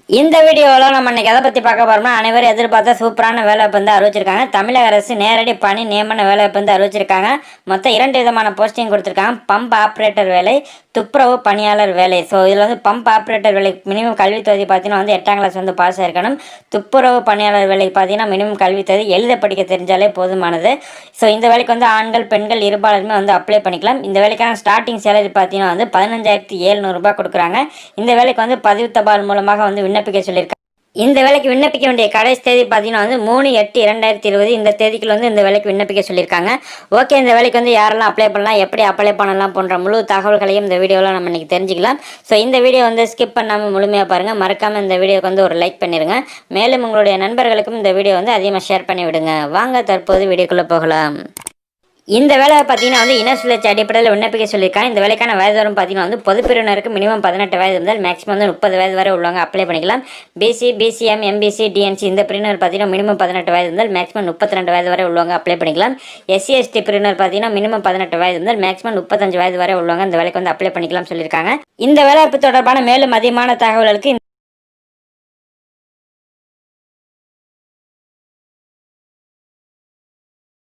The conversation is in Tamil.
இந்த வீடியோவில் நம்ம இன்னைக்கு எதை பற்றி பார்க்க போகிறோம்னா, அனைவரும் எதிர்பார்த்த சூப்பரான வேலைவாய்ப்பு வந்து அறிவிச்சிருக்காங்க. தமிழக அரசு நேரடி பணி நியமன வேலைவாய்ப்பு வந்து அறிவிச்சிருக்காங்க. மொத்தம் 2 விதமான போஸ்டிங் கொடுத்துருக்காங்க. பம்ப் ஆப்ரேட்டர் வேலை, துப்புரவு பணியாளர் வேலை. ஸோ இதில் வந்து பம்ப் ஆப்ரேட்டர் வேலை மினிமம் கல்வி தகுதி பார்த்தீங்கன்னா வந்து 8ஆம் கிளாஸ் வந்து பாஸ் ஆயிருக்கணும். துப்புரவு பணியாளர் வேலைக்கு பார்த்தீங்கன்னா மினிமம் கல்வி தகுதி எழுத படிக்க தெரிஞ்சாலே போதுமானது. ஸோ இந்த வேலைக்கு வந்து ஆண்கள் பெண்கள் இருபாலருமே வந்து அப்ளை பண்ணிக்கலாம். இந்த வேலைக்கான ஸ்டார்டிங் சேலரி பார்த்தீங்கன்னா வந்து 15,700 ரூபாய் கொடுக்குறாங்க. இந்த வேலைக்கு வந்து பதிவு தபால் மூலமாக வந்து விண்ணப்பிக்க சொல்லியிருக்காங்க. இந்த வேலைக்கு விண்ணப்பிக்க வேண்டிய கடைசி தேதி பார்த்தீங்கன்னா வந்து 3/8/2020 இந்த தேதிக்குள்ள வந்து இந்த வேலைக்கு விண்ணப்பிக்க சொல்லியிருக்காங்க. ஓகே, இந்த வேலைக்கு வந்து யாரெல்லாம் அப்ளை பண்ணலாம், எப்படி அப்ளை பண்ணலாம் போன்ற முழு தகவல்களையும் இந்த வீடியோவில் நம்ம இன்னைக்கு தெரிஞ்சுக்கலாம். ஸோ இந்த வீடியோ வந்து ஸ்கிப் பண்ணாமல் முழுமையாக பாருங்கள். மறக்காமல் இந்த வீடியோக்கு வந்து ஒரு லைக் பண்ணிடுங்க. மேலும் உங்களுடைய நண்பர்களுக்கும் இந்த வீடியோ வந்து அதிகமாக ஷேர் பண்ணி விடுங்க. வாங்க தற்போது வீடியோக்குள்ளே போகலாம். இந்த வேலை பார்த்தீங்கன்னா வந்து இன சுழற்சி அடிப்படையில் விண்ணப்பிக்க சொல்லியிருக்காங்க. இந்த வேலைக்கான வயது வரும் பார்த்தீங்கன்னா வந்து பொதுப்பிரிவினருக்கு மினிமம் 18 வயது இருந்தால் மேக்ஸிமம் வந்து 30 வயது வரை உள்ளவங்க அப்ளை பண்ணிக்கலாம். பிசி, பிசிஎம், எம்பிசி, டிஎன்சி இந்த பிரிவினர் பார்த்தீங்கன்னா மினிமம் 18 வயது இருந்தால் மேக்ஸிமம் 32 வயது வரை உள்ளவங்க அப்ளை பண்ணிக்கலாம். எஸ்சி எஸ்டி பிரிவினர் பார்த்தீங்கன்னா மினிமம் 18 வயது இருந்தால் மேக்ஸிமம் 35 வயது வரை உள்ளவங்க இந்த வேலைக்கு வந்து அப்ளை பண்ணிக்கலாம் சொல்லியிருக்காங்க. இந்த வேலைவாய்ப்பு தொடர்பான மேலும் அதிகமான தகவல்களுக்கு